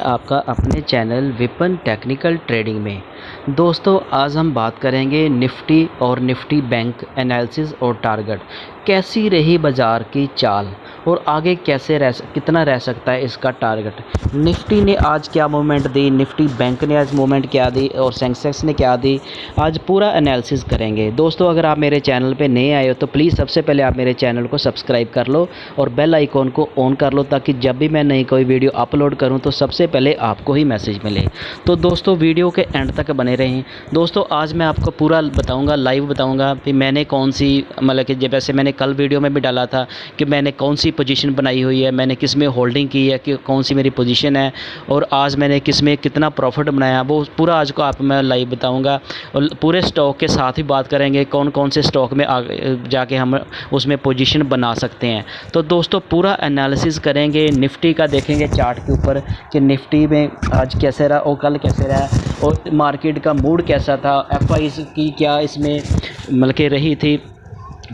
आपका अपने channel weapon technical trading में। दोस्तों आज हम बात करेंगे निफ्टी और निफ्टी बैंक एनालिसिस और टारगेट, कैसी रही बाज़ार की चाल और आगे कैसे कितना रह सकता है इसका टारगेट। निफ्टी ने आज क्या मूवमेंट दी, निफ्टी बैंक ने आज मूवमेंट क्या दी और सेंसेक्स ने क्या दी, आज पूरा एनालिसिस करेंगे। दोस्तों अगर आप मेरे चैनल पे नए आए हो तो प्लीज़ सबसे पहले आप मेरे चैनल को सब्सक्राइब कर लो और बेल आइकॉन को ऑन कर लो, ताकि जब भी मैं नई कोई वीडियो अपलोड करूं तो सबसे पहले आपको ही मैसेज मिले। तो दोस्तों वीडियो के एंड तक बने रहें। दोस्तों आज मैं आपको पूरा बताऊंगा, लाइव बताऊंगा कि मैंने कौन सी, मतलब कि जैसे मैंने कल वीडियो में भी डाला था कि मैंने कौन सी पोजीशन बनाई हुई है, मैंने किस में होल्डिंग की है, कि कौन सी मेरी पोजीशन है और आज मैंने किस में कितना प्रॉफिट बनाया, वो पूरा आज को आप मैं लाइव बताऊँगा। और पूरे स्टॉक के साथ ही बात करेंगे कौन कौन से स्टॉक में आगे जाके हम उसमें पोजीशन बना सकते हैं। तो दोस्तों पूरा एनालिसिस करेंगे, निफ्टी का देखेंगे चार्ट के ऊपर कि निफ्टी में आज कैसे रहा और कल कैसे रहा और मार्केट का मूड कैसा था, एफआईज की क्या इसमें मतलब कि रही थी,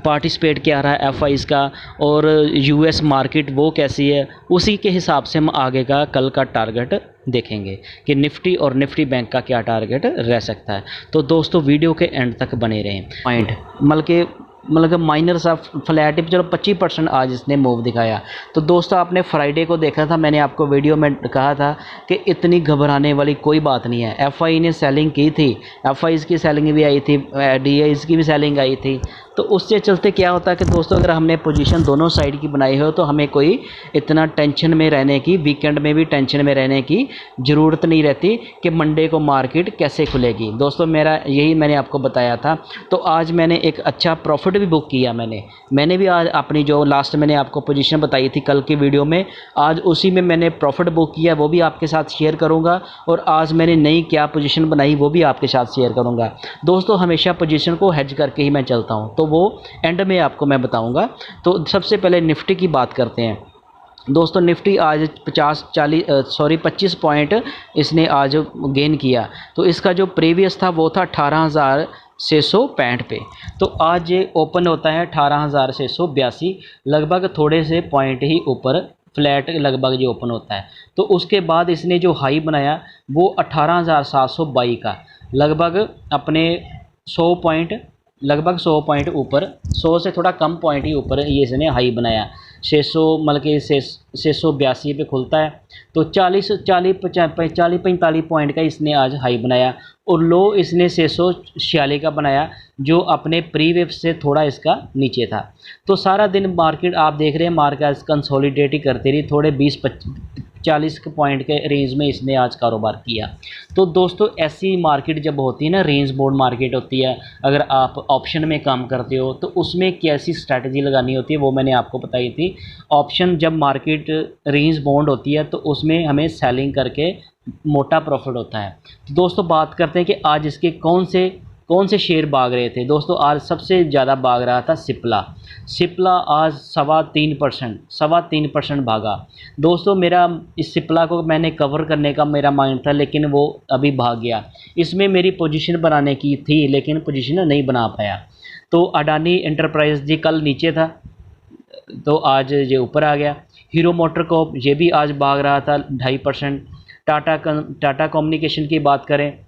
पार्टिसिपेट क्या रहा है एफआईज का, और यूएस मार्केट वो कैसी है, उसी के हिसाब से हम आगे का कल का टारगेट देखेंगे कि निफ्टी और निफ्टी बैंक का क्या टारगेट रह सकता है। तो दोस्तों वीडियो के एंड तक बने रहें। पॉइंट मतलब माइनर सा फ्लैट ही, चलो 25% आज इसने मूव दिखाया। तो दोस्तों आपने फ्राइडे को देखा था, मैंने आपको वीडियो में कहा था कि इतनी घबराने वाली कोई बात नहीं है। एफआई ने सेलिंग की थी, एफआईज की सेलिंग भी आई थी, डीआईज की भी सेलिंग आई थी। तो उससे चलते क्या होता है कि दोस्तों अगर हमने पोजीशन दोनों साइड की बनाई हो तो हमें कोई इतना टेंशन में रहने की, वीकेंड में भी टेंशन में रहने की ज़रूरत नहीं रहती कि मंडे को मार्केट कैसे खुलेगी। दोस्तों मेरा यही मैंने आपको बताया था। तो आज मैंने एक अच्छा प्रॉफिट भी बुक किया, मैंने भी आज अपनी जो लास्ट मैंने आपको पोजीशन बताई थी कल की वीडियो में, आज उसी में मैंने प्रॉफिट बुक किया, वो भी आपके साथ शेयर करूँगा। और आज मैंने नई क्या पोजीशन बनाई वो भी आपके साथ शेयर करूँगा। दोस्तों हमेशा पोजीशन को हेज करके ही मैं चलता हूँ, तो वो एंड में आपको मैं बताऊंगा। तो सबसे पहले निफ्टी की बात करते हैं। दोस्तों निफ्टी आज 25 पॉइंट इसने आज गेन किया। तो इसका जो प्रीवियस था वो था 18,665 पे। तो आज ये ओपन होता है 18,682, लगभग थोड़े से पॉइंट ही ऊपर फ्लैट लगभग ये ओपन होता है। तो उसके बाद इसने जो हाई बनाया वो 18,722 का, लगभग अपने 100 पॉइंट, लगभग 100 पॉइंट ऊपर, 100 से थोड़ा कम पॉइंट ही ऊपर ये इसने हाई बनाया। 600 मतलब कि 682 पे खुलता है। तो 40-45 पॉइंट का इसने आज हाई बनाया और लो इसने 646 का बनाया, जो अपने प्रीवियस से थोड़ा इसका नीचे था। तो सारा दिन मार्केट आप देख रहे हैं, मार्केट कंसोलिडेट ही करती रही, थोड़े 20-40 पॉइंट के रेंज में इसने आज कारोबार किया। तो दोस्तों ऐसी मार्केट जब होती है ना, रेंज बोर्ड मार्केट होती है, अगर आप ऑप्शन में काम करते हो तो उसमें कैसी स्ट्रैटेजी लगानी होती है वो मैंने आपको बताई थी। ऑप्शन जब मार्केट रेंज बॉन्ड होती है तो उसमें हमें सेलिंग करके मोटा प्रॉफिट होता है। तो दोस्तों बात करते हैं कि आज इसके कौन से शेयर भाग रहे थे। दोस्तों आज सबसे ज़्यादा भाग रहा था सिप्ला आज 3.25% भागा। दोस्तों मेरा इस सिप्ला को मैंने कवर करने का मेरा माइंड था, लेकिन वो अभी भाग गया। इसमें मेरी पोजीशन बनाने की थी लेकिन पोजीशन नहीं बना पाया। तो अडानी एंटरप्राइज जी कल नीचे था तो आज ये ऊपर आ गया। हीरो मोटर को ये भी आज भाग रहा था 2.5%। टाटा कम्युनिकेशन की बात करें,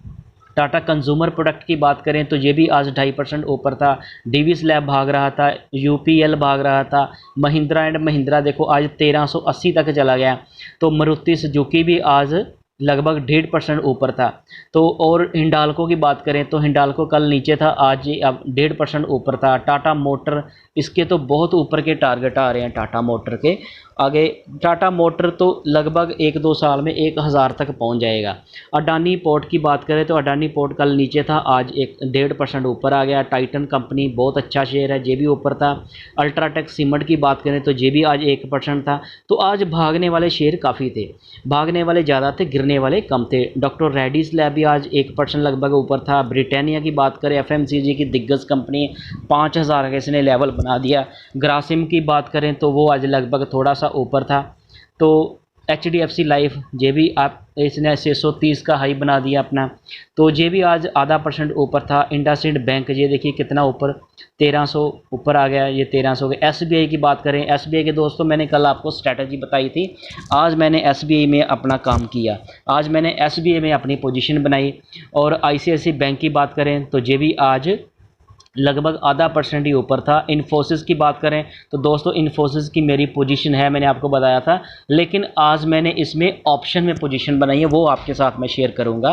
टाटा कंज्यूमर प्रोडक्ट की बात करें तो ये भी आज 2.5% ऊपर था। डिविस लैब भाग रहा था, यूपीएल भाग रहा था, महिंद्रा एंड महिंद्रा देखो आज 1380 तक चला गया। तो मारुति सुजुकी भी आज लगभग 1.5% ऊपर था। तो और हिंडाल्को की बात करें तो हिंडाल्को कल नीचे था, आज ये अब 1.5% ऊपर था। टाटा मोटर, इसके तो बहुत ऊपर के टारगेट आ रहे हैं टाटा मोटर के आगे। टाटा मोटर तो लगभग 1-2 साल में 1000 तक पहुंच जाएगा। अडानी पोर्ट की बात करें तो अडानी पोर्ट कल नीचे था, आज 1.5% ऊपर आ गया। टाइटन कंपनी बहुत अच्छा शेयर है, ये भी ऊपर था। अल्ट्राटेक सीमेंट की बात करें तो ये भी आज 1% था। तो आज भागने वाले शेयर काफ़ी थे, भागने वाले ज़्यादा थे, गिरने वाले कम थे। डॉक्टर रेड्डीज लैब भी आज 1% लगभग ऊपर था। ब्रिटानिया की बात करें, एफएमसीजी की दिग्गज कंपनी, 5000 का इसने लेवल बना दिया। ग्रासिम की बात करें तो वो आज लगभग थोड़ा सा ऊपर था। तो HDFC लाइफ ये भी आप इसने 630 का हाई बना दिया अपना, तो ये भी आज आधा % ऊपर था। इंडसइंड बैंक ये देखिए कितना ऊपर, 1300 ऊपर आ गया, ये 1300 के। SBI की बात करें, SBI के दोस्तों मैंने कल आपको स्ट्रैटेजी बताई थी, आज मैंने SBI में अपना काम किया, आज मैंने SBI में अपनी पोजीशन बनाई। और ICICI बैंक की बात करें तो ये भी आज लगभग आधा % ही ऊपर था। इन्फोसिस की बात करें तो दोस्तों इन्फोसिस की मेरी पोजीशन है, मैंने आपको बताया था, लेकिन आज मैंने इसमें ऑप्शन में पोजीशन बनाई है, वो आपके साथ मैं शेयर करूंगा।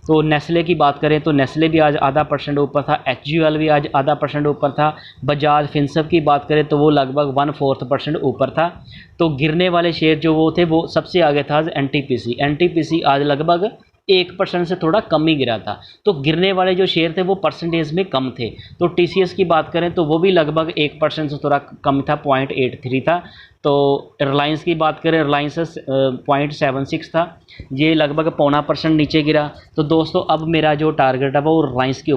तो नेस्ले की बात करें तो नेस्ले भी आज आधा % ऊपर था, HUL भी आज आधा % ऊपर था। बजाज फिनसर्व की बात करें तो वो लगभग 1/4% ऊपर था। तो गिरने वाले शेयर जो वो थे, वो सबसे आगे था NTPC आज लगभग 1% से थोड़ा कम ही गिरा था। तो गिरने वाले जो शेयर थे वो परसेंटेज में कम थे। तो TCS की बात करें तो वो भी लगभग 1% से थोड़ा कम था, 0.83 था। तो रिलायंस की बात करें, रिलायंस 0.76 था, ये लगभग 0.25% नीचे गिरा। तो दोस्तों अब मेरा जो टारगेट है वो रिलायंस के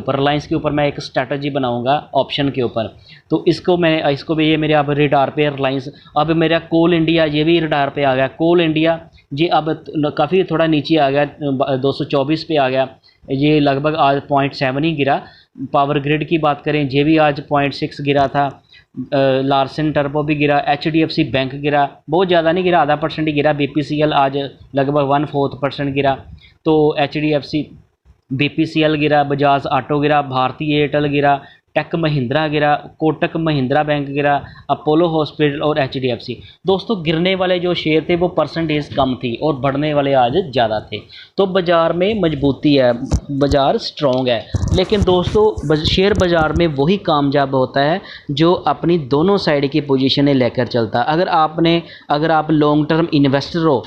ऊपर मैं एक स्ट्रैटेजी बनाऊंगा ऑप्शन के ऊपर। तो इसको भी ये मेरे अब रडार पे रिलायंस। अब मेरा कोल इंडिया ये भी रडार पे आ गया। कोल इंडिया ये अब काफ़ी थोड़ा नीचे आ गया, 224 पे आ गया, ये लगभग आज 0.7 ही गिरा। पावर ग्रिड की बात करें, ये भी आज 0.6 गिरा था। लार्सन टर्बो भी गिरा। HDFC बैंक गिरा, बहुत ज़्यादा नहीं गिरा, आधा % ही गिरा। BPCL आज लगभग 1/4% गिरा। तो HDFC BPCL गिरा, बजाज ऑटो गिरा, भारती एयरटेल गिरा, टेक महिंद्रा गिरा, कोटक महिंद्रा बैंक गिरा, अपोलो हॉस्पिटल और HDFC। दोस्तों गिरने वाले जो शेयर थे वो परसेंटेज कम थी और बढ़ने वाले आज ज़्यादा थे। तो बाज़ार में मजबूती है, बाज़ार स्ट्रॉन्ग है। लेकिन दोस्तों शेयर बाज़ार में वही कामयाब होता है जो अपनी दोनों साइड की पोजीशनें लेकर चलता है। अगर आप लॉन्ग टर्म इन्वेस्टर हो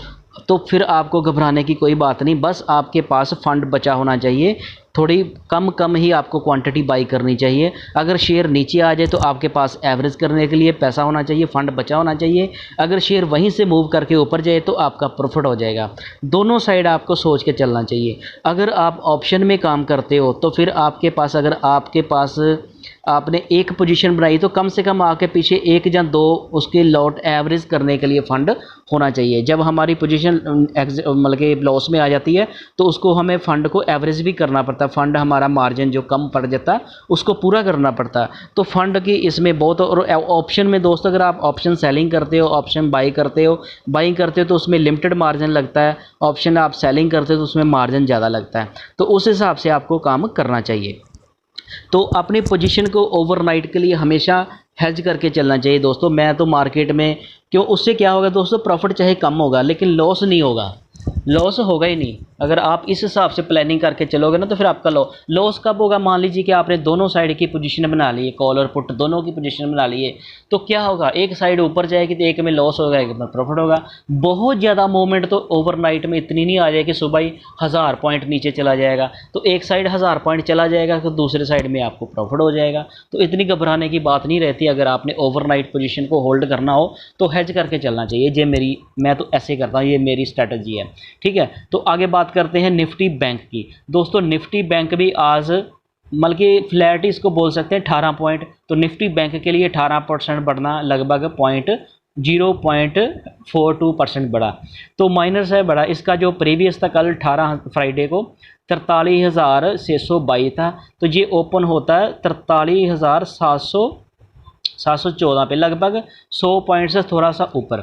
तो फिर आपको घबराने की कोई बात नहीं, बस आपके पास फंड बचा होना चाहिए। थोड़ी कम ही आपको क्वांटिटी बाई करनी चाहिए। अगर शेयर नीचे आ जाए तो आपके पास एवरेज करने के लिए पैसा होना चाहिए, फंड बचा होना चाहिए। अगर शेयर वहीं से मूव करके ऊपर जाए तो आपका प्रॉफिट हो जाएगा। दोनों साइड आपको सोच के चलना चाहिए। अगर आप ऑप्शन में काम करते हो तो फिर आपके पास आपने एक पोजीशन बनाई तो कम से कम आके पीछे 1 या 2 उसके लॉट एवरेज करने के लिए फ़ंड होना चाहिए। जब हमारी पोजीशन मतलब कि लॉस में आ जाती है तो उसको हमें फ़ंड को एवरेज भी करना पड़ता है। फ़ंड हमारा मार्जिन जो कम पड़ जाता है उसको पूरा करना पड़ता है। तो फ़ंड की इसमें बहुत। और ऑप्शन में दोस्तों अगर आप ऑप्शन सेलिंग करते हो, ऑप्शन बाई करते हो तो उसमें लिमिटेड मार्जिन लगता है। ऑप्शन आप सेलिंग करते हो तो उसमें मार्जिन ज़्यादा लगता है। तो उस हिसाब से आपको काम करना चाहिए। तो अपनी पोजीशन को ओवरनाइट के लिए हमेशा हेज करके चलना चाहिए दोस्तों। मैं तो मार्केट में उससे क्या होगा दोस्तों, प्रॉफिट चाहे कम होगा लेकिन लॉस नहीं होगा, लॉस होगा ही नहीं। अगर आप इस हिसाब से प्लानिंग करके चलोगे ना तो फिर आपका लॉस कब होगा। मान लीजिए कि आपने दोनों साइड की पोजीशन बना ली है, कॉल और पुट दोनों की पोजीशन बना ली है, तो क्या होगा, एक साइड ऊपर जाएगी तो एक में लॉस होगा, एक में प्रॉफिट होगा। बहुत ज़्यादा मूवमेंट तो ओवरनाइट में इतनी नहीं आ जाएगी, सुबह ही 1000 पॉइंट नीचे चला जाएगा तो एक साइड 1000 पॉइंट चला जाएगा तो दूसरे साइड में आपको प्रॉफिट हो जाएगा। तो इतनी घबराने की बात नहीं रहती। अगर आपने ओवरनाइट पोजीशन को होल्ड करना हो तो हेज करके चलना चाहिए। मैं तो ऐसे करता हूँ, ये मेरी स्ट्रैटेजी है, ठीक है। तो आगे बात करते हैं निफ्टी बैंक की। दोस्तों निफ्टी बैंक भी आज मतलब कि फ्लैट ही इसको बोल सकते हैं, 18 पॉइंट। तो निफ्टी बैंक के लिए 18% बढ़ना लगभग 0.42% बढ़ा, तो माइनस है बढ़ा। इसका जो प्रीवियस था कल 18 फ्राइडे को 43,622 था, तो ये ओपन होता है 43,714 पे, लगभग 100 पॉइंट से थोड़ा सा ऊपर।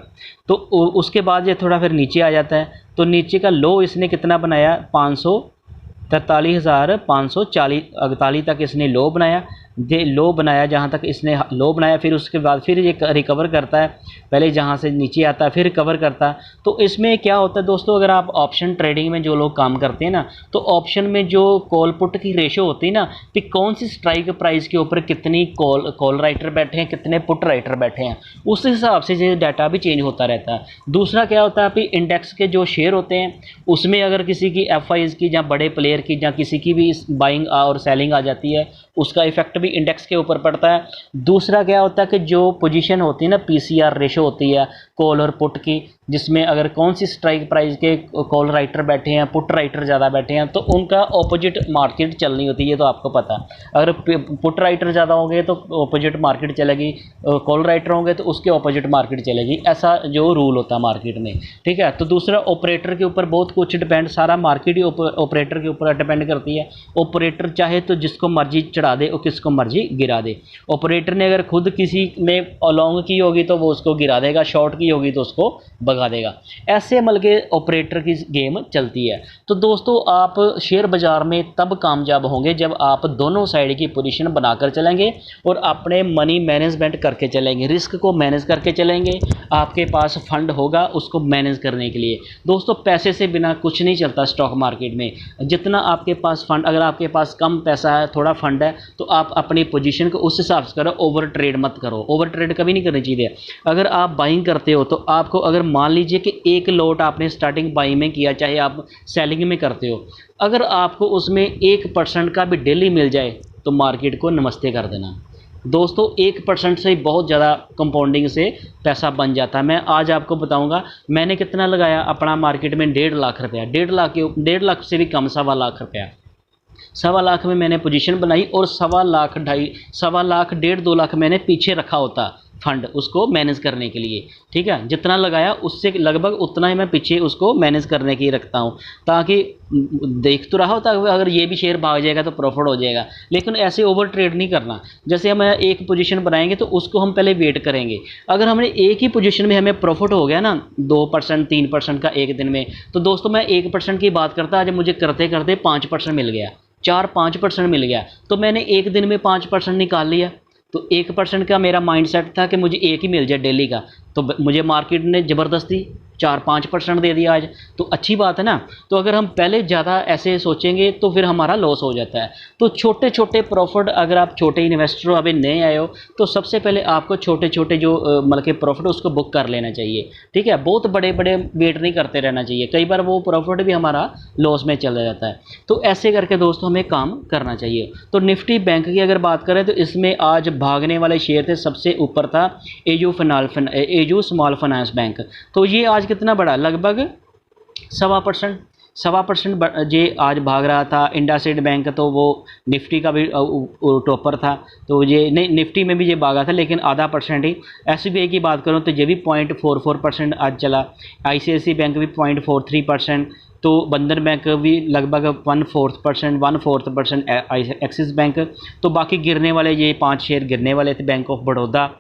तो उसके बाद ये थोड़ा फिर नीचे आ जाता है। तो नीचे का लो इसने कितना बनाया, 43,548 तक इसने लो बनाया। जहाँ तक इसने लो बनाया, फिर उसके बाद फिर ये रिकवर करता है, पहले जहाँ से नीचे आता है फिर रिकवर करता है। तो इसमें क्या होता है दोस्तों, अगर आप ऑप्शन ट्रेडिंग में जो लोग काम करते हैं ना, तो ऑप्शन में जो कॉल पुट की रेशो होती है ना, कि कौन सी स्ट्राइक प्राइस के ऊपर कितनी कॉल राइटर बैठे हैं, कितने पुट राइटर बैठे हैं, उस हिसाब से ये डाटा भी चेंज होता रहता है। दूसरा क्या होता है, कि इंडेक्स के जो शेयर होते हैं उसमें अगर किसी की FIs की या बड़े प्लेयर की या किसी की भी बाइंग और सेलिंग आ जाती है, उसका इफेक्ट भी इंडेक्स के ऊपर पड़ता है। दूसरा क्या होता है कि जो पोजीशन होती है ना, पीसीआर रेशो होती है कॉल और पुट की, जिसमें अगर कौन सी स्ट्राइक प्राइस के कॉल राइटर बैठे हैं, पुट राइटर ज़्यादा बैठे हैं, तो उनका ऑपोजिट मार्केट चलनी होती है, ये तो आपको पता है। अगर पुट राइटर ज़्यादा होंगे तो ऑपोजिट मार्केट चलेगी, कॉल राइटर होंगे तो उसके ऑपोजिट मार्केट चलेगी, ऐसा जो रूल होता है मार्केट में, ठीक है। तो दूसरा ऑपरेटर के ऊपर बहुत कुछ डिपेंड, सारा मार्केट ही ऑपरेटर के ऊपर डिपेंड करती है। ऑपरेटर चाहे तो जिसको मर्जी चढ़ा दे और किसको मर्जी गिरा दे। ऑपरेटर ने अगर खुद किसी ने लॉन्ग की होगी तो वो उसको गिरा देगा, शॉर्ट की होगी तो उसको भगा देगा। ऐसे मतलब के ऑपरेटर की गेम चलती है। तो दोस्तों आप शेयर बाज़ार में तब कामयाब होंगे जब आप दोनों साइड की पोजीशन बनाकर चलेंगे और अपने मनी मैनेजमेंट करके चलेंगे, रिस्क को मैनेज करके चलेंगे। आपके पास फंड होगा उसको मैनेज करने के लिए। दोस्तों पैसे से बिना कुछ नहीं चलता स्टॉक मार्केट में। जितना आपके पास फंड, अगर आपके पास कम पैसा है, थोड़ा फंड है, तो आप अपनी पोजीशन को उस हिसाब से करो, ओवर ट्रेड मत करो। ओवर ट्रेड कभी नहीं करनी चाहिए। अगर आप बाइंग करते हो तो आपको, अगर मान लीजिए कि एक लॉट आपने स्टार्टिंग बाइंग में किया, चाहे आप सेलिंग में करते हो, अगर आपको उसमें 1% का भी डेली मिल जाए तो मार्केट को नमस्ते कर देना। दोस्तों 1% से बहुत ज़्यादा कंपाउंडिंग से पैसा बन जाता है। मैं आज आपको बताऊंगा मैंने कितना लगाया अपना मार्केट में, 1.5 लाख रुपया, 1.5 लाख से भी कम, 1.25 लाख रुपया। 1.25 लाख में मैंने पोजीशन बनाई और 1.25 लाख, 1.5 लाख, 1.5-2 लाख मैंने पीछे रखा होता फंड उसको मैनेज करने के लिए, ठीक है। जितना लगाया उससे लगभग उतना ही मैं पीछे उसको मैनेज करने के लिए रखता हूँ, ताकि देख तो रहा होता है अगर ये भी शेयर भाग जाएगा तो प्रॉफिट हो जाएगा, लेकिन ऐसे ओवर ट्रेड नहीं करना। जैसे हम एक पोजीशन बनाएंगे तो उसको हम पहले वेट करेंगे। अगर हमने एक ही पोजीशन में हमें प्रॉफिट हो गया ना 2%, 3% का एक दिन में, तो दोस्तों मैं 1% की बात करता, आज मुझे करते करते 5% मिल गया, 4-5% मिल गया, तो मैंने एक दिन में 5% निकाल लिया। तो 1% का मेरा माइंडसेट था कि मुझे एक ही मिल जाए डेली का, तो मुझे मार्केट ने ज़बरदस्ती 4-5% दे दिया आज, तो अच्छी बात है ना। तो अगर हम पहले ज़्यादा ऐसे सोचेंगे तो फिर हमारा लॉस हो जाता है। तो छोटे छोटे प्रॉफिट, अगर आप छोटे इन्वेस्टर हो, अभी नए आए हो, तो सबसे पहले आपको छोटे छोटे जो मतलब के प्रॉफिट उसको बुक कर लेना चाहिए, ठीक है। बहुत बड़े बड़े वेट नहीं करते रहना चाहिए, कई बार वो प्रॉफिट भी हमारा लॉस में चला जाता है। तो ऐसे करके दोस्तों हमें काम करना चाहिए। तो निफ्टी बैंक की अगर बात करें तो इसमें आज भागने वाले शेयर थे, सबसे ऊपर था एजू स्मॉल फाइनेंस बैंक। तो ये आज कितना बड़ा, लगभग 1.25% ये आज भाग रहा था। इंडसइंड बैंक तो वो निफ्टी का भी टॉपर था, तो ये नहीं, निफ्टी में भी ये भागा था लेकिन आधा परसेंट ही। एसबीआई की बात करूँ तो ये भी 0.44% आज चला। आईसीआईसीआई बैंक भी 0.43%, तो बंधन बैंक भी लगभग 1/4%, एक्सिस बैंक। तो बाकी गिरने वाले ये 5 शेयर गिरने वाले थे। बैंक ऑफ बड़ौदा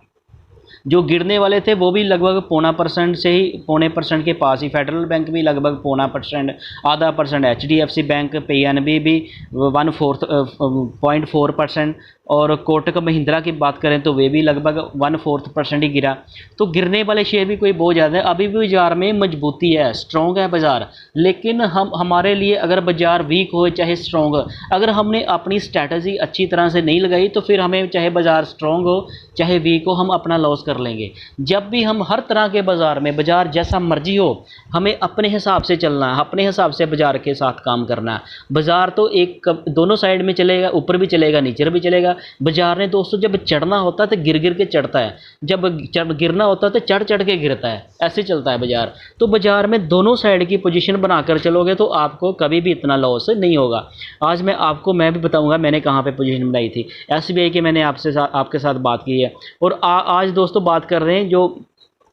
जो गिरने वाले थे वो भी लगभग 0.25% से ही, 0.25% के पास ही। फेडरल बैंक भी लगभग 0.25%, आधा परसेंट एचडीएफसी बैंक, पीएनबी भी 0.4%, और कोटक महिंद्रा की बात करें तो वे भी लगभग 1/4% ही गिरा। तो गिरने वाले शेयर भी कोई बहुत ज़्यादा है। अभी भी बाज़ार में मजबूती है, स्ट्रॉन्ग है बाज़ार, लेकिन हमारे लिए अगर बाज़ार वीक हो चाहे स्ट्रॉन्ग हो, अगर हमने अपनी स्ट्रैटेजी अच्छी तरह से नहीं लगाई तो फिर हमें चाहे बाज़ार स्ट्रॉन्ग हो चाहे वीक हो, हम अपना लॉस कर लेंगे। जब भी हम हर तरह के बाज़ार में, बाज़ार जैसा मर्जी हो, हमें अपने हिसाब से चलना है, अपने हिसाब से बाज़ार के साथ काम करना है। बाज़ार तो एक दोनों साइड में चलेगा, ऊपर भी चलेगा नीचे भी चलेगा। बाजार ने दोस्तों जब चढ़ना होता है तो गिर गिर के चढ़ता है, जब गिरना होता है तो चढ़ चढ़ के गिरता है, ऐसे चलता है बाजार। तो बाजार में दोनों साइड की पोजीशन बनाकर चलोगे तो आपको कभी भी इतना लॉस नहीं होगा। आज मैं भी बताऊंगा मैंने कहाँ पे पोजीशन बनाई थी। एसबीआई के मैंने आपके साथ बात की है। और आज दोस्तों बात कर रहे हैं जो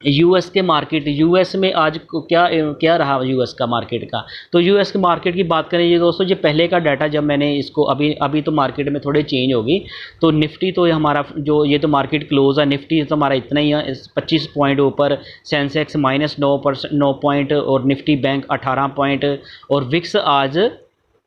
यूएस के मार्केट, यूएस में आज क्या रहा यूएस का मार्केट का। तो यूएस के मार्केट की बात करें ये दोस्तों, जो पहले का डाटा जब मैंने इसको अभी तो मार्केट में थोड़े चेंज होगी। तो निफ्टी तो हमारा जो ये तो मार्केट क्लोज है, निफ्टी तो हमारा इतना ही है 25 पॉइंट ऊपर, सेंसेक्स -9 पॉइंट, और निफ्टी बैंक 18 पॉइंट, और विक्स आज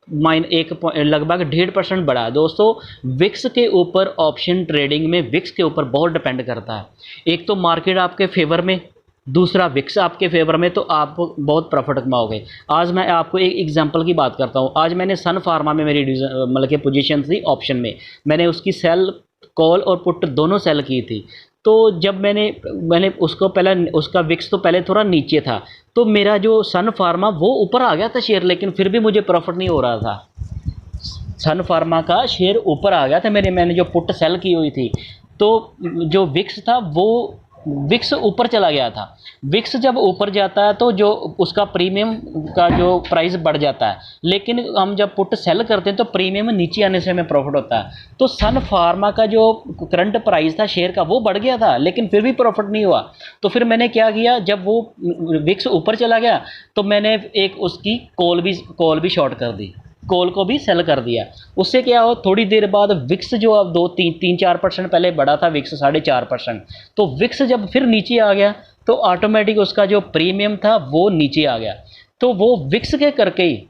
लगभग 1.5% बढ़ा। दोस्तों विक्स के ऊपर, ऑप्शन ट्रेडिंग में विक्स के ऊपर बहुत डिपेंड करता है। एक तो मार्केट आपके फेवर में, दूसरा विक्स आपके फेवर में, तो आप बहुत प्रॉफिट कमाओगे। आज मैं आपको एक एग्जांपल की बात करता हूँ। आज मैंने सन फार्मा में मेरी मतलब कि पोजीशन थी ऑप्शन में, मैंने उसकी सेल, कॉल और पुट दोनों सेल की थी। तो जब मैंने उसको पहले, उसका विक्स तो पहले थोड़ा नीचे था, तो मेरा जो सन फार्मा वो ऊपर आ गया था शेयर, लेकिन फिर भी मुझे प्रॉफिट नहीं हो रहा था। सन फार्मा का शेयर ऊपर आ गया था, मैंने जो पुट सेल की हुई थी, तो जो विक्स था वो विक्स ऊपर चला गया था। विक्स जब ऊपर जाता है तो जो उसका प्रीमियम का जो प्राइस बढ़ जाता है, लेकिन हम जब पुट सेल करते हैं तो प्रीमियम नीचे आने से हमें प्रॉफिट होता है। तो सन फार्मा का जो करंट प्राइस था शेयर का वो बढ़ गया था, लेकिन फिर भी प्रॉफिट नहीं हुआ। तो फिर मैंने क्या किया, जब वो विक्स ऊपर चला गया तो मैंने एक उसकी कॉल भी शॉर्ट कर दी, कॉल को भी सेल कर दिया। उससे क्या हो, थोड़ी देर बाद विक्स जो अब 2-3-4% पहले बढ़ा था, विक्स 4.5%, तो विक्स जब फिर नीचे आ गया तो ऑटोमेटिक उसका जो प्रीमियम था वो नीचे आ गया। तो वो विक्स के करके ही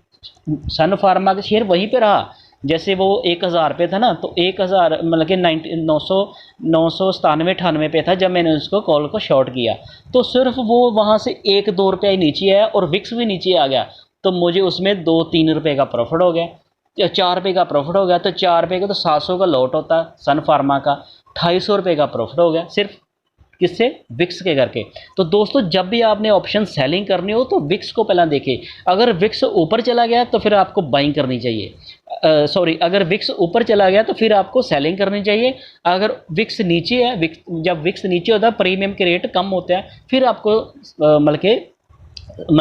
सन फार्मा का शेयर वहीं पे रहा। जैसे वो 1000 पे था ना, तो 1000 मतलब कि 997-98 पे था जब मैंने उसको कॉल को शॉर्ट किया, तो सिर्फ वो वहाँ से 1-2 रुपये ही नीचे आया और विक्स भी नीचे आ गया। तो मुझे उसमें 2-3 रुपये का प्रॉफिट हो गया, या 4 रुपये का प्रॉफिट हो गया। तो 4 रुपये का तो 700 का लॉट होता है सन फार्मा का, 250 रुपये का प्रॉफिट हो गया सिर्फ किससे, विक्स के करके। तो दोस्तों जब भी आपने ऑप्शन सेलिंग करनी हो तो विक्स को पहला देखें। अगर विक्स ऊपर चला गया तो फिर आपको बाइंग करनी चाहिए, अगर विक्स ऊपर चला गया तो फिर आपको सेलिंग करनी चाहिए। अगर विक्स नीचे है, जब विक्स नीचे होता है प्रीमियम के रेट कम होते हैं, फिर आपको मतलब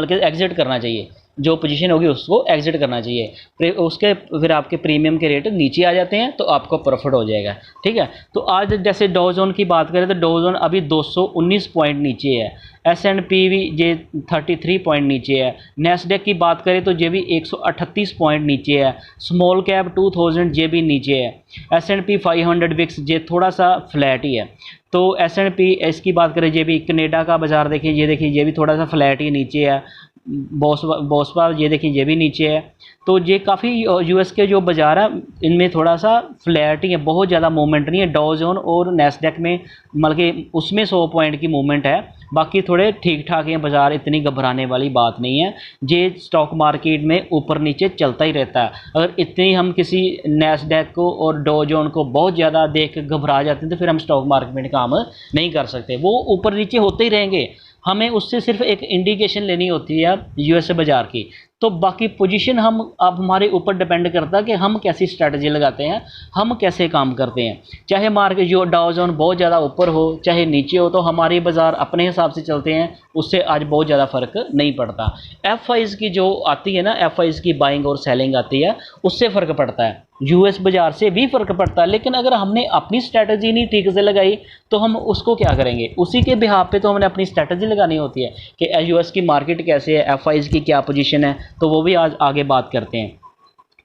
के एग्जिट करना चाहिए, जो पोजीशन होगी उसको एग्जिट करना चाहिए। उसके फिर आपके प्रीमियम के रेट नीचे आ जाते हैं तो आपको प्रॉफिट हो जाएगा। ठीक है, तो आज जैसे डॉ जोन की बात करें तो डॉ जोन अभी 219 पॉइंट नीचे है, S&P भी ये 33 पॉइंट नीचे है, नेस्डेक की बात करें तो ये भी 138 पॉइंट नीचे है, स्मॉल कैप 2000 ये भी नीचे है, S&P 500 विक्स ये थोड़ा सा फ्लैट ही है। तो S&P इसकी बात करें, ये भी कनेडा का बाज़ार देखिए, ये देखिए ये भी थोड़ा सा फ्लैट ही नीचे है, बॉस्पा ये देखिए ये भी नीचे है। तो ये काफ़ी यूएस के जो बाज़ार है इनमें थोड़ा सा फ्लैट ही है, बहुत ज़्यादा मूवमेंट नहीं है। डॉ जोन और नेस्डेक में मतलब कि उसमें 100 पॉइंट की मूवमेंट है, बाकी थोड़े ठीक ठाक हैं बाज़ार, इतनी घबराने वाली बात नहीं है। ये स्टॉक मार्केट में ऊपर नीचे चलता ही रहता है। अगर इतनी हम किसी नेस्डेक को और डॉ जोन को बहुत ज़्यादा देख के घबरा जाते हैं तो फिर हम स्टॉक मार्केट में काम नहीं कर सकते, वो ऊपर नीचे होते ही रहेंगे। हमें उससे सिर्फ एक इंडिकेशन लेनी होती है यूएस बाज़ार की। तो बाकी पोजीशन हम अब हमारे ऊपर डिपेंड करता है कि हम कैसी स्ट्रैटेजी लगाते हैं, हम कैसे काम करते हैं। चाहे मार्केट जो डॉ जोन बहुत ज़्यादा ऊपर हो चाहे नीचे हो, तो हमारे बाज़ार अपने हिसाब से चलते हैं, उससे आज बहुत ज़्यादा फ़र्क नहीं पड़ता। FIs की जो आती है ना, FIs की बाइंग और सेलिंग आती है, उससे फ़र्क पड़ता है, यूएस बाज़ार से भी फ़र्क पड़ता है। लेकिन अगर हमने अपनी स्ट्रैटेजी नहीं ठीक से लगाई तो हम उसको क्या करेंगे, उसी के बिहाफ पे तो हमने अपनी स्ट्रैटेजी लगानी होती है कि यूएस की मार्केट कैसे है, FIs की क्या पोजीशन है, तो वो भी आज आगे बात करते हैं।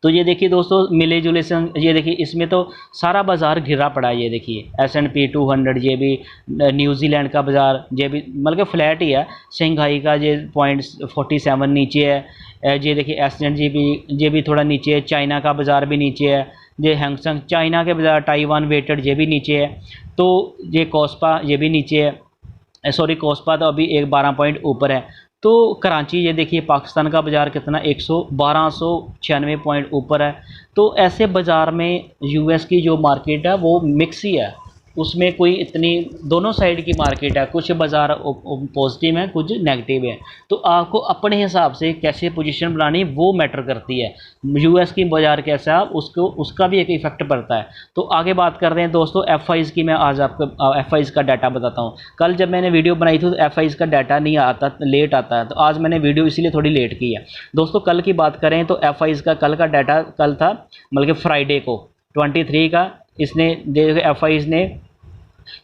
तो ये देखिए दोस्तों मिले जुले ये देखिए इसमें तो सारा बाज़ार घिरा पड़ा है। ये देखिए S&P 200 ये भी, न्यूजीलैंड का बाज़ार ये भी मतलब फ्लैट ही है, शंघाई का ये 0.47 नीचे है। ये देखिए S&P भी ये भी थोड़ा नीचे है, चाइना का बाज़ार भी नीचे है, ये हैंगसेंग चाइना के बाज़ार ताइवान वेटेड ये भी नीचे है। तो ये कोस्पा ये भी नीचे है, सॉरी कोस्पा तो अभी 12 पॉइंट ऊपर है। तो कराची ये देखिए पाकिस्तान का बाज़ार कितना 1296 पॉइंट ऊपर है। तो ऐसे बाज़ार में यूएस की जो मार्केट है वो मिक्स ही है, उसमें कोई इतनी दोनों साइड की मार्केट है, कुछ बाज़ार पॉजिटिव है कुछ नेगेटिव है। तो आपको अपने हिसाब से कैसे पोजीशन बनानी वो मैटर करती है। यूएस की बाज़ार कैसा है उसका भी एक इफ़ेक्ट पड़ता है। तो आगे बात कर रहे हैं दोस्तों FIs की। मैं आज आपको FIs का डाटा बताता हूँ। कल जब मैंने वीडियो बनाई थी तो FIs का डाटा नहीं आता, लेट आता है, तो आज मैंने वीडियो इसीलिए थोड़ी लेट की है। दोस्तों कल की बात करें तो FIs का कल का डाटा कल था मतलब कि फ्राइडे को 23 का, इसने FIs ने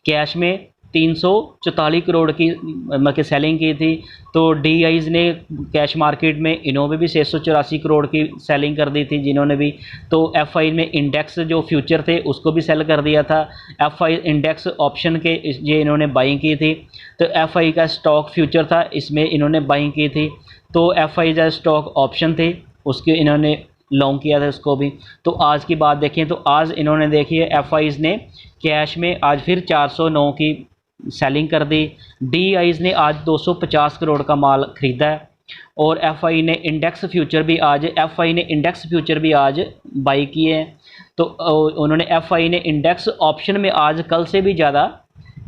कैश में 344 करोड़ की मतलब सेलिंग की थी। तो DIs ने कैश मार्केट में इन्होंने भी 684 करोड़ की सेलिंग कर दी थी जिन्होंने भी। तो FI में इंडेक्स जो फ्यूचर थे उसको भी सेल कर दिया था। FI इंडेक्स ऑप्शन के ये इन्होंने बाइंग की थी। तो FI का स्टॉक फ्यूचर था, इसमें इन्होंने बाइंग की थी। तो FI का स्टॉक ऑप्शन थे उसके इन्होंने लॉन्ग किया था उसको भी। तो आज की बात देखें तो आज इन्होंने देखिए FIs ने कैश में आज फिर 409 की सेलिंग कर दी। DIs ने आज 250 करोड़ का माल ख़रीदा है। और FI ने इंडेक्स फ्यूचर भी आज बाई किए हैं। तो उन्होंने FI ने इंडेक्स ऑप्शन में आज कल से भी ज़्यादा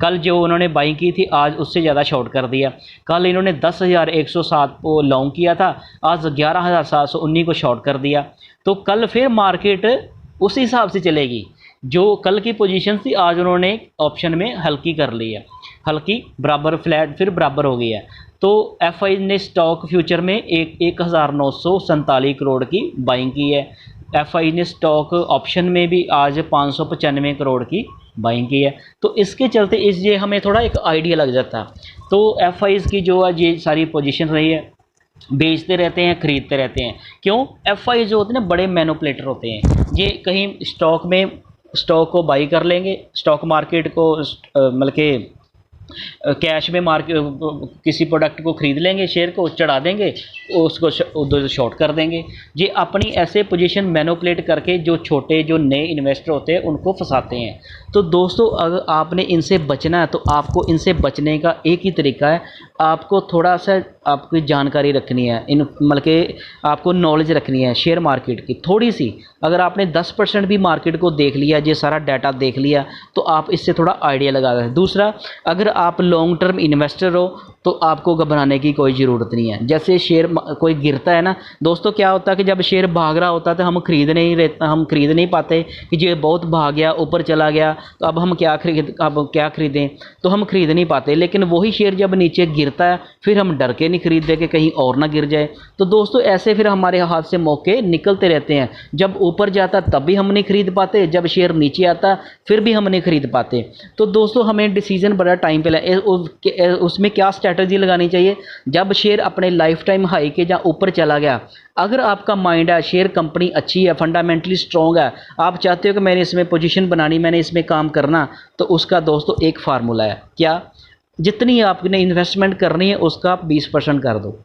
कल जो उन्होंने बाइंग की थी आज उससे ज़्यादा शॉर्ट कर दिया। कल इन्होंने 10,107 को लॉन्ग किया था, आज 11,719 को शॉर्ट कर दिया। तो कल फिर मार्केट उस हिसाब से चलेगी। जो कल की पोजीशन थी आज उन्होंने ऑप्शन में हल्की कर ली है, हल्की बराबर फ्लैट फिर बराबर हो गई है। तो एफआई ने स्टॉक फ्यूचर में 1,947 करोड़ की बाइंग की है। एफआई ने स्टॉक ऑप्शन में भी आज 595 करोड़ की बाइंग की है। तो इसके चलते ये हमें थोड़ा एक आइडिया लग जाता है। तो एफआईज़ की जो है ये सारी पोजीशन रही है, बेचते रहते हैं खरीदते रहते हैं। क्यों? एफआई जो होते हैं ना बड़े मैनिपुलेटर होते हैं। ये कहीं स्टॉक को बाई कर लेंगे, स्टॉक मार्केट को मतलब के कैश में किसी प्रोडक्ट को ख़रीद लेंगे, शेयर को चढ़ा देंगे, उसको उधर शॉर्ट कर देंगे। ये अपनी ऐसे पोजीशन मैनिपुलेट करके जो छोटे जो नए इन्वेस्टर होते हैं उनको फंसाते हैं। तो दोस्तों अगर आपने इनसे बचना है तो आपको इनसे बचने का एक ही तरीका है, आपको थोड़ा सा आपकी जानकारी रखनी है, इन मतलब के आपको नॉलेज रखनी है शेयर मार्केट की थोड़ी सी। अगर आपने 10% भी मार्केट को देख लिया, ये सारा डाटा देख लिया, तो आप इससे थोड़ा आइडिया लगा दें। दूसरा, अगर आप लॉन्ग टर्म इन्वेस्टर हो तो आपको घबराने की कोई ज़रूरत नहीं है। जैसे शेयर कोई गिरता है ना दोस्तों, क्या होता है कि जब शेयर भाग रहा होता है तो हम खरीद नहीं पाते कि ये बहुत भाग गया, ऊपर चला गया, तो अब क्या खरीदें, तो हम खरीद नहीं पाते। लेकिन वही शेयर जब नीचे गिरता है फिर हम डर के नहीं खरीदते कि कहीं और ना गिर जाए। तो दोस्तों ऐसे फिर हमारे हाथ से मौके निकलते रहते हैं। जब ऊपर जाता तब भी हम नहीं खरीद पाते, जब शेयर नीचे आता फिर भी हम नहीं खरीद पाते। तो दोस्तों हमें डिसीजन बड़ा टाइम पे उसमें क्या स्ट्रैटेजी लगानी चाहिए। जब शेयर अपने लाइफ टाइम हाई के जहाँ ऊपर चला गया, अगर आपका माइंड है शेयर कंपनी अच्छी है, फंडामेंटली स्ट्रॉन्ग है, आप चाहते हो कि मैंने इसमें पोजीशन बनानी, मैंने इसमें काम करना, तो उसका दोस्तों एक फार्मूला है। क्या? जितनी आपने इन्वेस्टमेंट करनी है उसका आप 20% कर दो।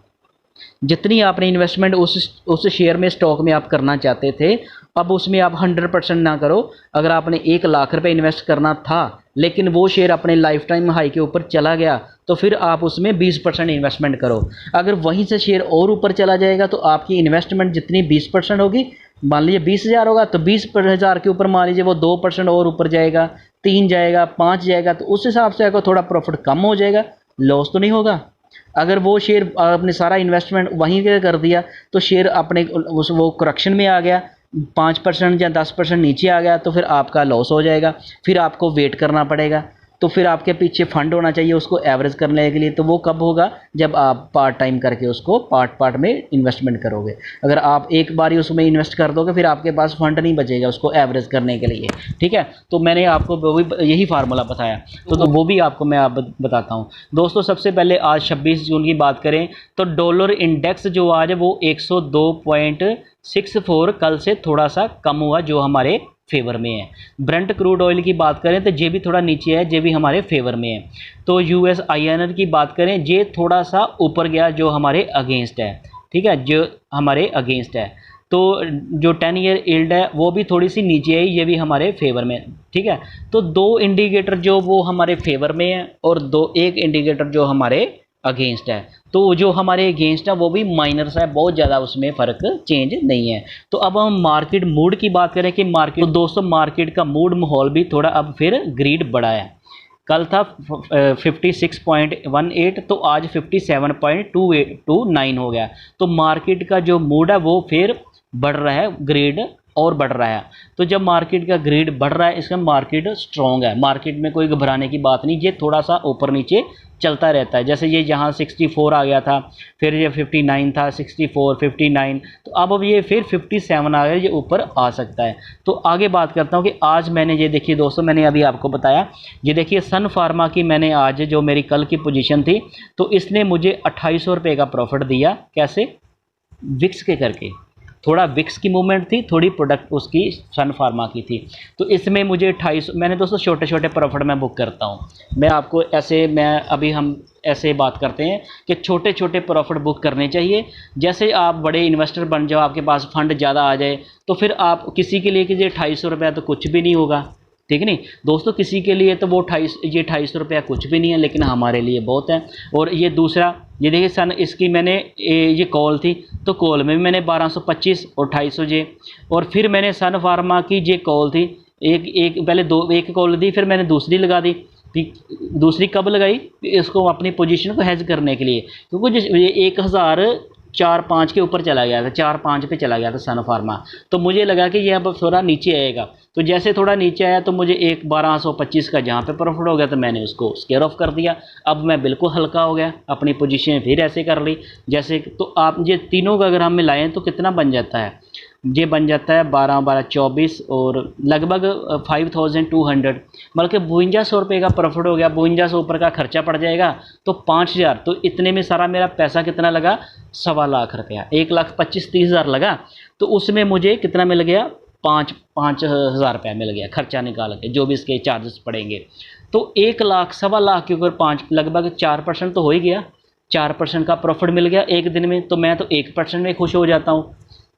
जितनी आपने इन्वेस्टमेंट उस शेयर में स्टॉक में आप करना चाहते थे, अब उसमें आप 100% ना करो। अगर आपने 1,00,000 रुपये इन्वेस्ट करना था लेकिन वो शेयर अपने लाइफ टाइम हाई के ऊपर चला गया, तो फिर आप उसमें 20% इन्वेस्टमेंट करो। अगर वहीं से शेयर और ऊपर चला जाएगा तो आपकी इन्वेस्टमेंट जितनी 20% होगी, मान लीजिए 20,000 होगा तो 20,000 के ऊपर मान लीजिए वो 2% और ऊपर जाएगा, 3 जाएगा, 5 जाएगा, तो उस हिसाब से अगर थोड़ा प्रॉफिट कम हो जाएगा, लॉस तो नहीं होगा। अगर वो शेयर आपने सारा इन्वेस्टमेंट वहीं पे कर दिया तो शेयर अपने वो करेक्शन में आ गया, 5% या 10% नीचे आ गया, तो फिर आपका लॉस हो जाएगा। फिर आपको वेट करना पड़ेगा। तो फिर आपके पीछे फंड होना चाहिए उसको एवरेज करने के लिए। तो वो कब होगा? जब आप पार्ट टाइम करके उसको पार्ट में इन्वेस्टमेंट करोगे। अगर आप एक बार ही उसमें इन्वेस्ट कर दोगे फिर आपके पास फंड नहीं बचेगा उसको एवरेज करने के लिए। ठीक है, तो मैंने आपको वो भी यही फार्मूला बताया, तो वो भी आपको मैं आप बताता हूँ। दोस्तों सबसे पहले आज 26 जून की बात करें तो डॉलर इंडेक्स जो आज है वो 102.64 कल से थोड़ा सा कम हुआ, जो हमारे फेवर में है। ब्रेंट क्रूड ऑयल की बात करें तो ये भी थोड़ा नीचे है, ये भी हमारे फेवर में है। तो यूएस INR की बात करें, ये थोड़ा सा ऊपर गया, जो हमारे अगेंस्ट है। ठीक है, जो हमारे अगेंस्ट है। तो जो 10 ईयर यील्ड है वो भी थोड़ी सी नीचे है, ये भी हमारे फेवर में। ठीक है, तो 2 इंडिकेटर जो वो हमारे फेवर में है और एक इंडिकेटर जो हमारे अगेंस्ट है। तो जो हमारे अगेंस्ट है वो भी माइनर सा है, बहुत ज़्यादा उसमें फ़र्क चेंज नहीं है। तो अब हम मार्केट मूड की बात करें कि मार्केट, तो दोस्तों मार्केट का मूड माहौल भी थोड़ा अब फिर ग्रीड बढ़ा है। कल था 56.18 तो आज 57.29 हो गया। तो मार्केट का जो मूड है वो फिर बढ़ रहा है, ग्रेड और बढ़ रहा है। तो जब मार्केट का ग्रेड बढ़ रहा है इसका मार्केट स्ट्रॉन्ग है, मार्केट में कोई घबराने की बात नहीं। ये थोड़ा सा ऊपर नीचे चलता रहता है। जैसे ये यहाँ 64 आ गया था, फिर ये 59 था, 64, 59, तो अब ये फिर 57 आ गया, ये ऊपर आ सकता है। तो आगे बात करता हूँ कि आज मैंने ये देखिए दोस्तों, मैंने अभी आपको बताया, ये देखिए सन फार्मा की मैंने आज जो मेरी कल की पोजीशन थी तो इसने मुझे 2800 रुपये का प्रॉफिट दिया। कैसे? विक्स के करके, थोड़ा विक्स की मूवमेंट थी, थोड़ी प्रोडक्ट उसकी सन फार्मा की थी। तो इसमें मुझे 2800, मैंने दोस्तों छोटे छोटे प्रॉफिट में बुक करता हूँ। मैं आपको ऐसे, अभी हम ऐसे बात करते हैं कि छोटे छोटे प्रॉफिट बुक करने चाहिए। जैसे आप बड़े इन्वेस्टर बन जाओ, आपके पास फंड ज़्यादा आ जाए, तो फिर आप किसी के लिए कि ये 2800 रुपया तो कुछ भी नहीं होगा। ठीक नहीं दोस्तों, किसी के लिए तो वो 2800 रुपया कुछ भी नहीं है, लेकिन हमारे लिए बहुत है। और ये दूसरा, ये देखिए सन, इसकी मैंने ये कॉल थी तो कॉल में भी मैंने 1225 और 2800 जे, और फिर मैंने सन फार्मा की ये कॉल थी, एक पहले एक कॉल दी, फिर मैंने दूसरी लगा दी, ठीक, दूसरी कब लगाई, इसको अपनी पोजीशन को हेज करने के लिए, क्योंकि जिस ये 1004-5 के ऊपर चला गया था, 4-5 पे चला गया था सन फार्मा। तो मुझे लगा कि ये अब थोड़ा नीचे आएगा, तो जैसे थोड़ा नीचे आया तो मुझे एक 1225 का जहाँ पे प्रॉफिट हो गया तो मैंने उसको स्केयर ऑफ कर दिया। अब मैं बिल्कुल हल्का हो गया, अपनी पोजीशन फिर ऐसे कर ली जैसे। तो आप ये तीनों का अगर हम मिलाएं तो कितना बन जाता है, ये बन जाता है 12-12-24 और लगभग 5200, बल्कि 5200 रुपये का प्रॉफिट हो गया। 5200 ऊपर का खर्चा पड़ जाएगा तो 5000, तो इतने में सारा मेरा पैसा कितना लगा, 1.25 लाख रुपया, 1,25,30,000 लगा। तो उसमें मुझे कितना मिल गया, 5,000 रुपया मिल गया खर्चा निकाल के, जो भी इसके चार्जेस पड़ेंगे। तो 1 लाख 1.25 के ऊपर 5 लगभग 4% तो हो ही गया, 4% का प्रॉफिट मिल गया एक दिन में। तो मैं तो 1% में खुश हो जाता हूँ।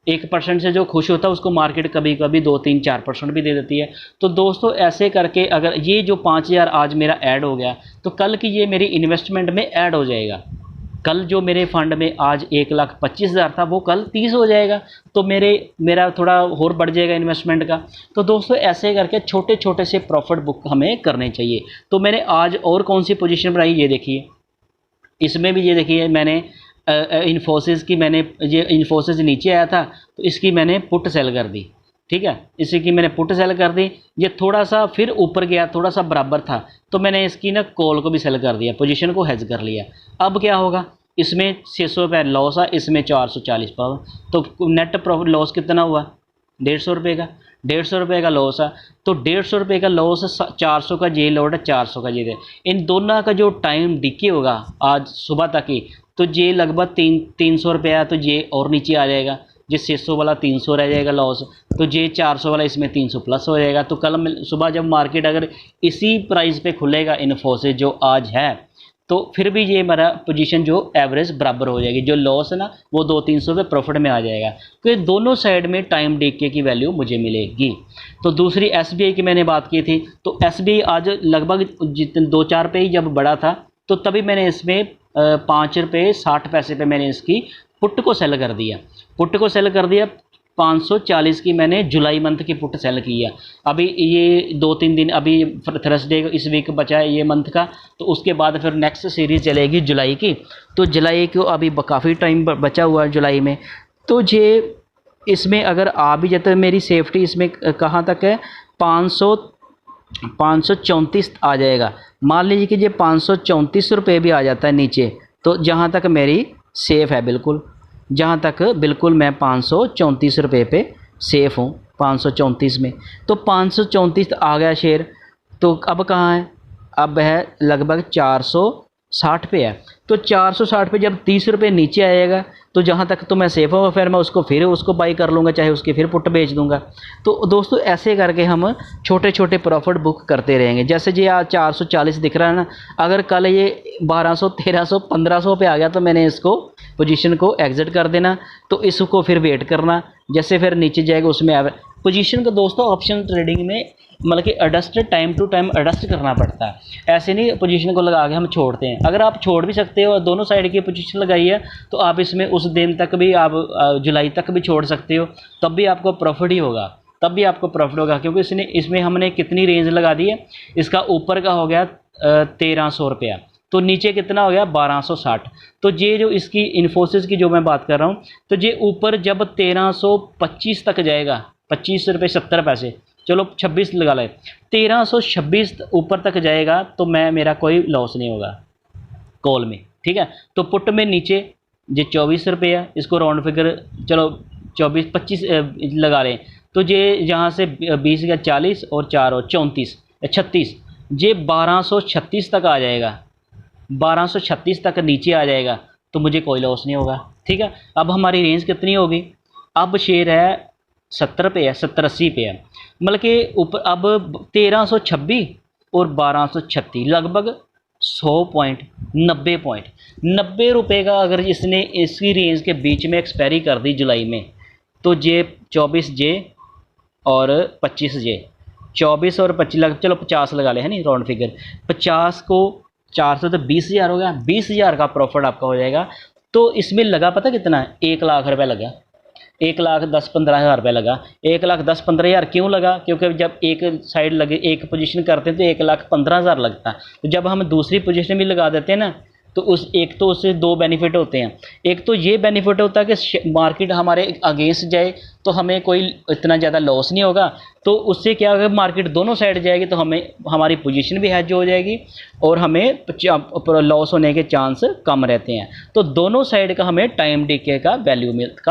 1% से जो खुश होता है उसको मार्केट कभी कभी 2-3-4% भी दे देती है। तो दोस्तों ऐसे करके अगर ये जो 5,000 आज मेरा ऐड हो गया तो कल की ये मेरी इन्वेस्टमेंट में ऐड हो जाएगा। कल जो मेरे फंड में आज 1,25,000 था वो कल 30 हो जाएगा, तो मेरा थोड़ा और बढ़ जाएगा इन्वेस्टमेंट का। तो दोस्तों ऐसे करके छोटे छोटे से प्रॉफिट बुक हमें करने चाहिए। तो मैंने आज और कौन सी पोजीशन बनाई ये देखिए, इसमें भी ये देखिए मैंने इन्फोसिस की, मैंने ये इन्फोसिस नीचे आया था तो इसकी मैंने पुट सेल कर दी, ठीक है, इसी की मैंने पुट सेल कर दी। ये थोड़ा सा फिर ऊपर गया, थोड़ा सा बराबर था तो मैंने इसकी ना कॉल को भी सेल कर दिया, पोजीशन को हेज कर लिया। अब क्या होगा, इसमें 600 रुपये लॉस है, इसमें 440 पावर, तो नेट प्रॉफिट लॉस कितना हुआ, 150 रुपये का, 150 रुपये का लॉस है। तो 150 रुपये का लॉस, 400 का जे लोड है, 400 का जे दे, इन दोनों का जो टाइम डिके होगा आज सुबह तक ही, तो जे लगभग 300 रुपये है, तो जे और नीचे आ जाएगा, जे 600 वाला 300 रह जाएगा लॉस, तो जे 400 वाला इसमें 300 प्लस हो जाएगा। तो कल सुबह जब मार्केट अगर इसी प्राइस पे खुलेगा इन्फोसिस जो आज है, तो फिर भी ये मेरा पोजीशन जो एवरेज बराबर हो जाएगी, जो लॉस है ना वो 200-300 रुपये प्रॉफिट में आ जाएगा। तो ये दोनों साइड में टाइम डीके की वैल्यू मुझे मिलेगी। तो दूसरी एसबीआई की मैंने बात की थी, तो एसबीआई आज लगभग जितने 2-4 पे ही जब बढ़ा था तो तभी मैंने इसमें 5 रुपये 60 पैसे पे मैंने इसकी पुट को सेल कर दिया। पुट को सेल कर दिया 540 की मैंने जुलाई मंथ की पुट सेल की है। अभी ये 2-3 दिन, अभी थर्सडे इस वीक बचा है ये मंथ का, तो उसके बाद फिर नेक्स्ट सीरीज़ चलेगी जुलाई की। तो जुलाई को अभी काफ़ी टाइम बचा हुआ है जुलाई में। तो ये इसमें अगर आ भी जाता है, मेरी सेफ्टी इसमें कहाँ तक है, 534 आ जाएगा। मान लीजिए कि ये 534 रुपये भी आ जाता है नीचे, तो जहाँ तक मेरी सेफ़ है बिल्कुल, जहाँ तक बिल्कुल मैं 534 रुपये पे सेफ़ हूँ, 534 में। तो 534 आ गया शेयर, तो अब कहाँ है, अब है लगभग 460 पे है। तो 460 पे जब 30 रुपये नीचे आएगा तो जहाँ तक तो मैं सेफ़ हूँ, फिर मैं उसको बाई कर लूँगा, चाहे उसके फिर पुट बेच दूँगा। तो दोस्तों ऐसे करके हम छोटे छोटे प्रॉफिट बुक करते रहेंगे। जैसे जी आज 440 दिख रहा है ना, अगर कल ये 1200, 1300, 1500 पे आ गया तो मैंने इसको पोजीशन को एग्जिट कर देना, तो इसको फिर वेट करना, जैसे फिर नीचे जाएगा उसमें पोजीशन को दोस्तों ऑप्शन ट्रेडिंग में मतलब कि adjust time to time adjust करना पड़ता है। ऐसे नहीं पोजीशन को लगा के हम छोड़ते हैं। अगर आप छोड़ भी सकते हो और दोनों साइड की पोजीशन लगाई है तो आप इसमें उस दिन तक भी, आप जुलाई तक भी छोड़ सकते हो, तब भी आपको प्रॉफिट ही होगा, तब भी आपको प्रॉफिट होगा। क्योंकि इसमें हमने कितनी रेंज लगा दी है, इसका ऊपर का हो गया 1300 रुपया, तो नीचे कितना हो गया 1260। तो ये जो इसकी इन्फोसिस की जो मैं बात कर रहा हूँ, तो ये ऊपर जब 1325 तक जाएगा, 25 रुपये 70 पैसे, चलो 26 लगा लें, 1326 ऊपर तक जाएगा तो मेरा कोई लॉस नहीं होगा कॉल में, ठीक है। तो पुट में नीचे ये 24 रुपये है, इसको राउंड फिगर चलो 24-25 लगा लें, तो ये यहाँ से 20 या 40 और 4 और 34 36, ये 1236 तक आ जाएगा, 1236 तक नीचे आ जाएगा तो मुझे कोई लॉस नहीं होगा, ठीक है। अब हमारी रेंज कितनी होगी, अब शेयर है 70 पे है, 70-80 पे है, मतलब कि ऊपर अब 1326 और 1236 लगभग 100 पॉइंट, 90 पॉइंट, 90 रुपये का अगर इसने इसकी रेंज के बीच में एक्सपायरी कर दी जुलाई में, तो जे 24 जे और 25 जे, 24 और 25 चलो 50 लगा ले, है नहीं राउंड फिगर, 50 को 400 तो 20,000 हो गया, 20,000 का प्रॉफिट आपका हो जाएगा। तो इसमें लगा पता कितना है, 1 लाख रुपये लगा, 1,10,15,000 रुपये लगा। 1,10,15,000 क्यों लगा? क्योंकि जब एक साइड लगे, एक पोजीशन करते हैं तो 1,15,000 लगता है। तो जब हम दूसरी पोजीशन भी लगा देते हैं ना, तो उससे दो बेनिफिट होते हैं। एक तो ये बेनिफिट होता है कि मार्केट हमारे अगेंस्ट जाए तो हमें कोई इतना ज़्यादा लॉस नहीं होगा। तो उससे क्या होगा, मार्केट दोनों साइड जाएगी तो हमें हमारी पोजीशन भी हेज हो जाएगी और हमें लॉस होने के चांस कम रहते हैं। तो दोनों साइड का हमें टाइम डीके का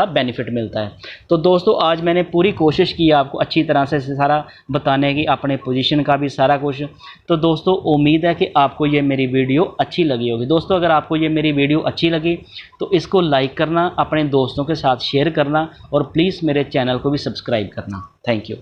बेनिफिट मिलता है। तो दोस्तों आज मैंने पूरी कोशिश की आपको अच्छी तरह से सारा बताने की, अपने पोजीशन का भी सारा कुछ। तो दोस्तों उम्मीद है कि आपको ये मेरी वीडियो अच्छी लगी होगी। दोस्तों अगर आपको ये मेरी वीडियो अच्छी लगी तो इसको लाइक करना, अपने दोस्तों के साथ शेयर करना और प्लीज़ मेरे चैनल को भी सब्सक्राइब करना। Thank you.